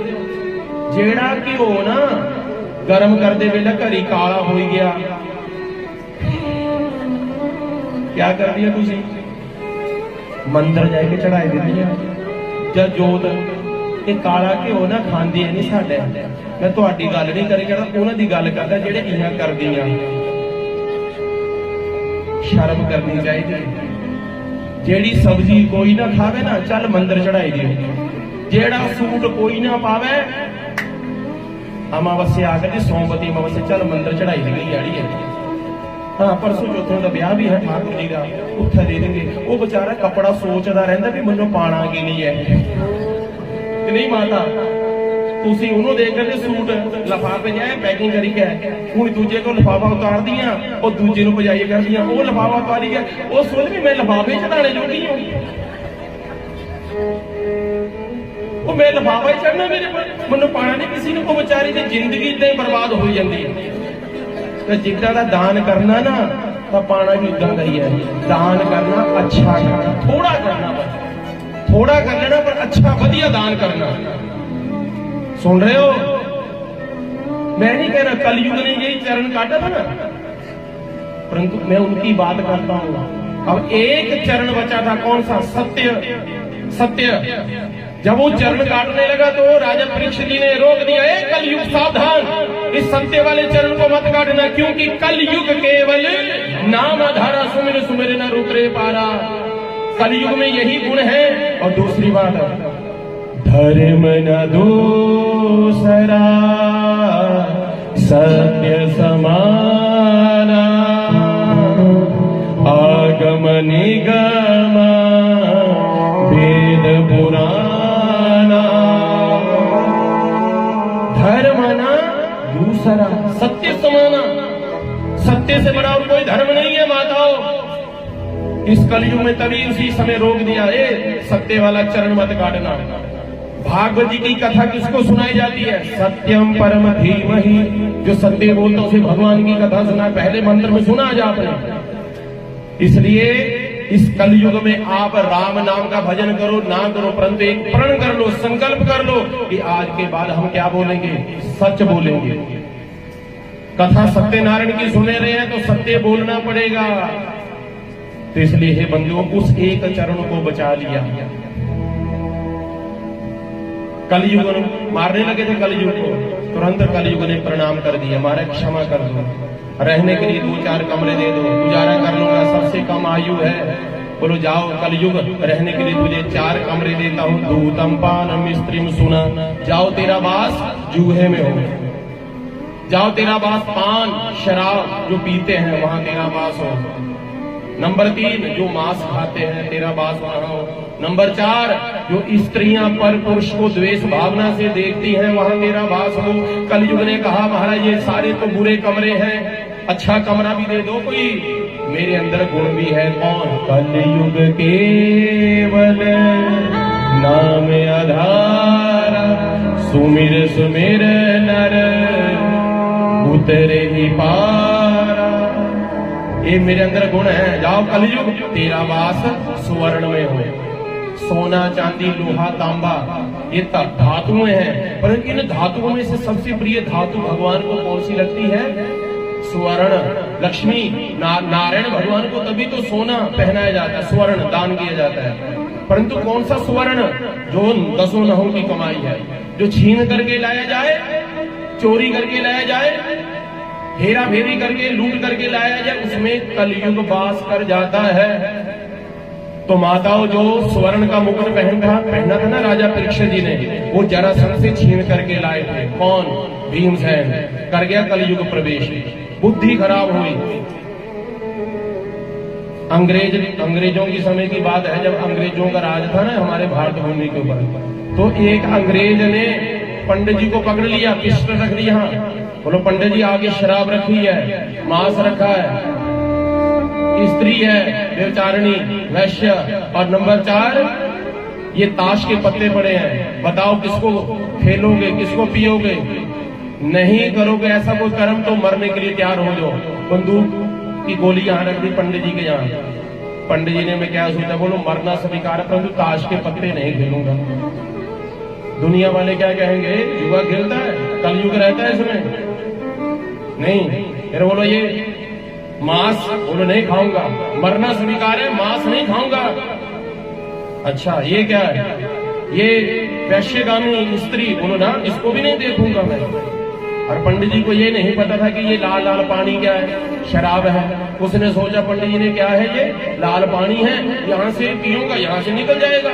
जेड़ा घ्यो ना गर्म करते वेले घरी काला हो गया, क्या कर दिया तुसी? मंदिर जाके चढ़ाई दी जब जोत। ये काला घ्यो ना खांदी है नहीं साडे। मैं तुहाडी गल नहीं करी जाना, उन्हां दी गल करदा जेड़े इहां करदियां। शर्म करनी चाहिए। जेड़ी सब्जी कोई ना खावे ना, चल मंदिर चढ़ाई दियो। जेड़ा सूट कोई ना पावे, अमावस्या आकर जी सोमवती अमावस्या, चल मंदिर चढ़ाई दी गई याड़ी है। हाँ, परसों चौथे का ब्याह भी है ठाकुर जी का, उत्थे दे देंगे। वो बेचारा कपड़ा सोचता रहता भी मैनू पाना की नहीं है कि नहीं माता। तुसी उन्होंने देख करके सूट लिफाफे जाए पैकिंग करी के हूँ दूजे को लिफाफा उतार दिया, और दूजे को बजाई कर दिया, वो लिफाफा उतारी गया। वो सोच भी मैं लिफाफे चढ़ाने जोगी हूँ, वो मैं लिफाफा ही चढ़ना, मेरे मैनू पाना नहीं किसी ने। को बेचारी की जिंदगी इदा ही बर्बाद हो जाती है। तो जिदा का दान करना ना, तो पाना भी उदा का ही है। दान करना अच्छा करना, थोड़ा करना, बस थोड़ा कर लेना, पर अच्छा वधिया दान करना। सुन रहे हो? मैं नहीं कह रहा कलयुग ने यही चरण काटा था ना, परंतु मैं उनकी बात करता हूं। अब एक चरण बचा था, कौन सा? सत्य। सत्य जब वो चरण काटने लगा तो राजा परीक्षित जी ने रोक दिया, कलयुग सावधान, इस सत्य वाले चरण को मत काटना, क्योंकि कलयुग केवल नाम आधारा, सुमिर सुमिर न रुतरे पारा। कलयुग में यही गुण है। और दूसरी बात, धर्म न दूसरा सत्य समाना, आगम निगम वेद पुराण दूसरा सत्य समाना। सत्य से बड़ा और कोई धर्म नहीं है माताओं। इस कलयुग में तभी उसी समय रोक दिया, सत्य वाला चरण मत काटना। भागवत जी की कथा किसको सुनाई जाती है? सत्यम परम धीमहि। जो सत्य बोलता उसे भगवान की कथा सुना, पहले मंत्र में सुना जा आपने। इसलिए इस कलयुग में आप राम नाम का भजन करो ना करो, परंतु एक प्रण कर लो, संकल्प कर लो कि आज के बाद हम क्या बोलेंगे? सच बोलेंगे। कथा सत्यनारायण की सुने रहे हैं तो सत्य बोलना पड़ेगा। तो इसलिए हे बंधुओं, उस एक चरण को बचा लिया। कलयुग मारने लगे थे कलयुग को, तुरंत कलयुग ने प्रणाम कर दिया, महाराज क्षमा कर दो, रहने के लिए 2-4 कमरे दे दो, गुजारा कर लूंगा, सबसे कम आयु है। बोलो जाओ कलयुग, रहने के लिए तुझे 4 कमरे देता हूँ। दूतम पानम स्त्रीम सुना, जाओ तेरा वास जूहे में हो, जाओ तेरा वास पान शराब जो पीते हैं वहां तेरा वास हो। नंबर 3 जो मांस खाते हैं तेरा वास वहां हो। नंबर 4 जो स्त्रियां पर पुरुष को द्वेष भावना से देखती हैं वहां तेरा वास हो। कलयुग ने कहा महाराज ये सारे तो बुरे कमरे हैं, अच्छा कमरा भी दे दो कोई, मेरे अंदर गुण भी है। कौन? कलयुग केवल नाम आधारा, सुमिर सुमिर नर उतरे ही पारा। ये मेरे अंदर गुण है। जाओ कलयुग, तेरा वास सुवर्ण में हो। सोना चांदी लोहा तांबा ये धातुएं हैं, पर इन धातुओं में से सबसे प्रिय धातु भगवान को कौन सी लगती है? स्वर्ण। लक्ष्मी नारायण भगवान को तभी तो सोना पहनाया जाता है, स्वर्ण दान किया जाता है। परंतु कौन सा स्वर्ण? जो 10 नहों की कमाई है, जो छीन करके लाया जाए, चोरी करके लाया जाए, हेरा फेरी करके लूट करके लाया जाए, उसमें कलयुग वास कर जाता है। तो माताओं जो स्वर्ण का मुकुट पहना था ना राजा परीक्षित जी ने, वो जरासंध से छीन करके लाए थे। कौन? भीमसेन। कर गया कलयुग प्रवेश, बुद्धि खराब हुई। अंग्रेजों की समय की बात है, जब अंग्रेजों का राज था ना हमारे भारत भूमि के ऊपर, तो एक अंग्रेज ने पंडित जी को पकड़ लिया, पिस्टल रख दिया। बोलो पंडित जी आगे शराब रखी है, मांस रखा है, स्त्री है, व्यभिचारिणी, वैश्य, और नंबर 4 ये ताश के पत्ते पड़े हैं, बताओ किसको खेलोगे, किसको पियोगे? नहीं करोगे ऐसा कोई कर्म तो मरने के लिए तैयार हो जाओ। बंदूक की गोली यहाँ रख दी पंडित जी के यहाँ। पंडित जी ने मैं क्या सोचा, बोलो मरना स्वीकार, परंतु ताश के पत्ते नहीं खेलूंगा। दुनिया वाले क्या कहेंगे, जुआ खेलता है, कलयुग रहता है इसमें। नहीं, फिर बोलो ये मांस, बोलो नहीं खाऊंगा, मरना स्वीकार है, मांस नहीं खाऊंगा। अच्छा ये क्या है, ये वैश्यगामी स्त्री, बोलो ना इसको भी नहीं देखूंगा मैं। और पंडित जी को ये नहीं पता था कि ये लाल लाल पानी क्या है, शराब है। उसने सोचा पंडित जी ने क्या है, ये लाल पानी है, यहाँ से पीऊंगा, यहाँ से निकल जाएगा।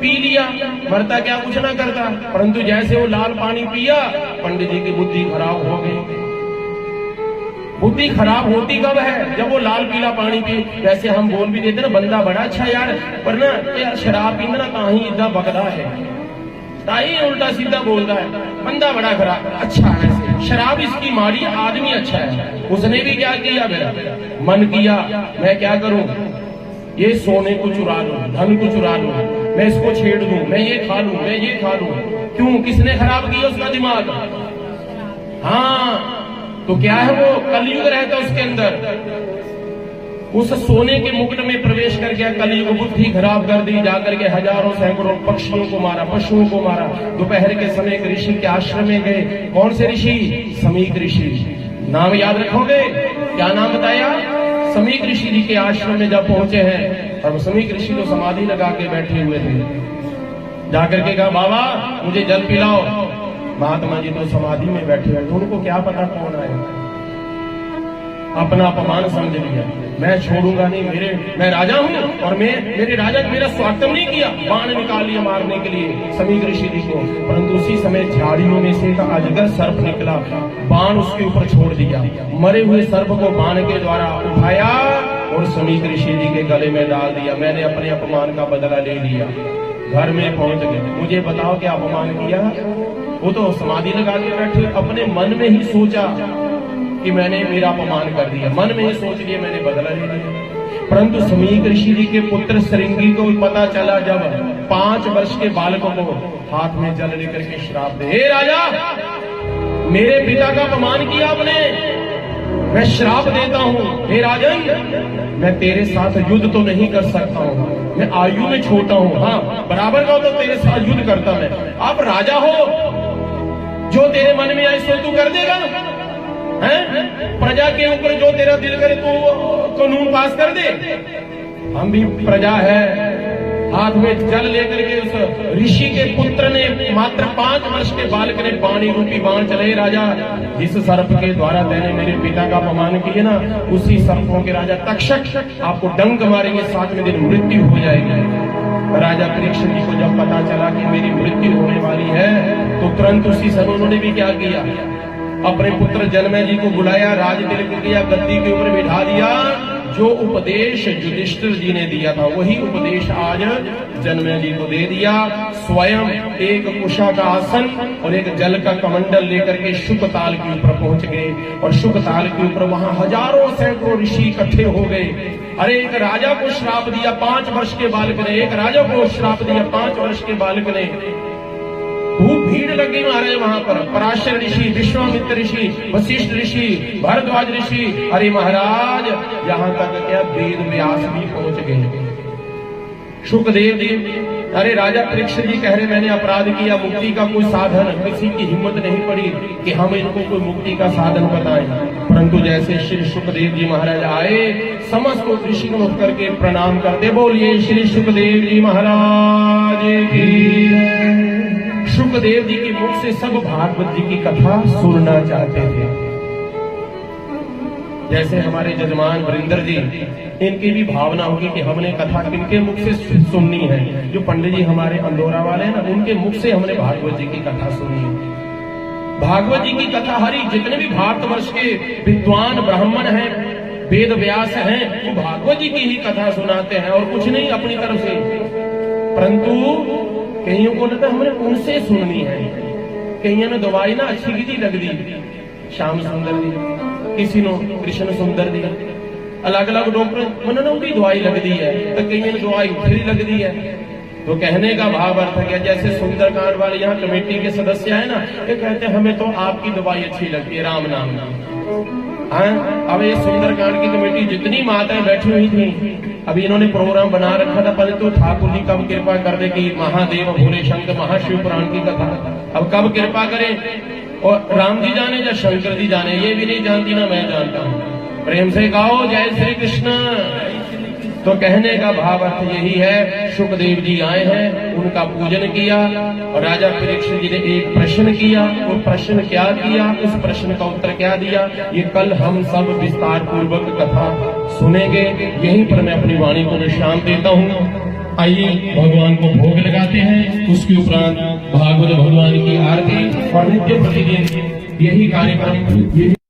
पी लिया, मरता क्या, कुछ ना करता। परंतु जैसे वो लाल पानी पिया, पंडित जी की बुद्धि खराब हो गई। बुद्धि खराब होती कब है, जब वो लाल पीला पानी पी। वैसे हम बोल भी देते ना, बंदा बड़ा अच्छा यार, पर ना यार शराब पीना ना कहीं इतना बकदा है, ताई उल्टा सीधा बोलता है, बंदा बड़ा खराब, अच्छा है शराब इसकी माड़ी, आदमी अच्छा है। उसने भी क्या किया, मेरा मन किया मैं क्या करूं, ये सोने को चुरा लूं, धन को चुरा लूं, मैं इसको छेड़ दूं, मैं ये खा लूं, मैं ये खा लूं। क्यों, किसने खराब किया उसका दिमाग? हाँ, तो क्या है, वो कलयुग रहता उसके अंदर। उस सोने के मुकुट में प्रवेश कर गया कलयुग, बुद्धि खराब कर दी, जाकर के हजारों सैकड़ों पक्षियों को मारा, पशुओं को मारा। दोपहर के समय एक ऋषि के आश्रम में गए। कौन से ऋषि? समीक ऋषि। नाम याद रखोगे? क्या नाम बताया? समीक ऋषि जी के आश्रम में जब पहुंचे हैं, और समीक ऋषि तो समाधि लगा के बैठे हुए थे। जाकर के कहा बाबा मुझे जल पिलाओ। महात्मा जी तो समाधि में बैठे हैं, तो उनको क्या पता कौन आया। अपना अपमान समझ लिया, मैं छोड़ूंगा नहीं, मैं राजा हूं, और मेरे राजा ने मेरा स्वागत नहीं किया। बाण निकाल लिया मारने के लिए समीक ऋषि जी को, परंतु उसी समय झाड़ियों में से एक अजगर सर्प निकला, बाण उसके ऊपर छोड़ दिया। मरे हुए सर्प को बाण के द्वारा उठाया और समीक ऋषि जी के गले में डाल दिया। मैंने अपने अपमान का बदला ले लिया। घर में पहुंच गए, मुझे बताओ क्या अपमान किया? वो तो समाधि लगा के बैठे, अपने मन में ही सोचा कि मैंने मेरा अपमान कर दिया, मन में ही सोच लिया मैंने बदला ले लिया। परंतु समीक ऋषि जी के पुत्र श्रृंगी को पता चला जब 5 वर्ष के बालकों को हाथ में जल लेकर के श्राप दे, हे राजा मेरे पिता का अपमान किया आपने, मैं श्राप देता हूँ, हे राजन मैं तेरे साथ युद्ध तो नहीं कर सकता हूँ, मैं आयु में छोटा हूँ, हाँ बराबर का हो तो तेरे साथ युद्ध करता मैं, आप राजा हो, जो तेरे मन में आए सो तू कर देगा हैं? प्रजा के ऊपर जो तेरा दिल करे तू कानून पास कर दे। हम भी प्रजा है, हाथ में जल लेकर के उस ऋषि के पुत्र ने मात्र 5 वर्ष के बालक ने पानी रूपी बाण चले, राजा जिस सर्प के द्वारा तेने मेरे पिता का अपमान किया ना, उसी सर्पों के राजा तक्षक आपको डंक मारेंगे, 7वें दिन मृत्यु हो जाएगी। राजा परीक्षित जी को जब पता चला कि मेरी मृत्यु होने वाली है तो तुरंत उसी समय उन्होंने भी क्या किया, अपने पुत्र जन्मेजय जी को बुलाया, राज तिलक किया, गद्दी के ऊपर बिठा दिया। जो उपदेश युधिष्ठिर जी ने दिया था वही उपदेश आज जन्मेजय जी को दे दिया। स्वयं एक कुशा का आसन और एक जल का कमंडल लेकर के शुकताल के ऊपर पहुंच गए और शुकताल के ऊपर वहां हजारों सैकड़ों ऋषि इकट्ठे हो गए। अरे एक राजा को श्राप दिया 5 वर्ष के बालक ने, एक राजा को श्राप दिया 5 वर्ष के बालक ने, खूब भीड़ लग गई महाराज वहां पर। पराशर ऋषि, विश्वामित्र ऋषि, वशिष्ठ ऋषि, भरद्वाज ऋषि, अरे महाराज यहाँ तक क्या वेद व्यास भी पहुंच गए। शुकदेव जी, अरे राजा परीक्षित जी कह रहे मैंने अपराध किया, मुक्ति का कोई साधन, किसी की हिम्मत नहीं पड़ी कि हम इनको कोई मुक्ति का साधन बताएं। परंतु जैसे श्री शुकदेव जी महाराज आए, समस्त ऋषि को उठ करके प्रणाम करते, बोलिए श्री शुकदेव जी महाराज की। शुकदेव जी के मुख से सब भागवत जी की कथा सुनना चाहते थे। जैसे हमारे जजमान वरिंदर जी, इनकी भी भावना होगी कि हमने कथा किनके मुख से सुननी है। जो पंडित जी हमारे अंदौरा वाले हैं ना, उनके मुख से हमने भागवत जी की कथा सुनी है। भागवत जी की कथा हरी जितने भी भारतवर्ष के विद्वान ब्राह्मण हैं, वेद व्यास हैं, वो भागवत जी की ही कथा सुनाते हैं और कुछ नहीं अपनी तरफ से। परंतु कईयों को लगता हमने उनसे सुननी है, कईयों ने दवाई ना अच्छी की लग दी, श्याम सुंदर दी, किसी ने कृष्ण सुंदर दी, अलग अलग डॉक्टर मैंने उनकी दवाई लग दी है, तो कईयों ने दवाई उठरी लग दी है। तो कहने का भाव अर्थ है जैसे सुंदरकांड वाले यहाँ कमेटी के सदस्य है ना, ये कहते हैं हमें तो आपकी दवाई अच्छी लगती है, राम नाम नाम। अब ये सुंदरकांड की कमेटी जितनी माताएं बैठी हुई थी, अभी इन्होंने प्रोग्राम बना रखा था, पहले तो ठाकुर जी कब कृपा कर दे कि महादेव भोले शंकर महाशिव पुराण की कथा, अब कब कृपा करे, और राम जी जाने या शंकर जी जाने, ये भी नहीं जानती ना मैं जानता हूँ। प्रेम से गाओ जय श्री कृष्ण। तो कहने का भाव अर्थ यही है, शुकदेव जी आए हैं, उनका पूजन किया और राजा परीक्षित जी ने एक प्रश्न किया। वो प्रश्न क्या किया, उस प्रश्न का उत्तर क्या दिया, ये कल हम सब विस्तार पूर्वक कथा सुनेंगे। यहीं पर मैं अपनी वाणी को विश्राम देता हूँ। आइए भगवान को भोग लगाते हैं, उसके उपरांत भागवत भगवान की आरती और नित्य प्रतिदिन यही कार्यक्रम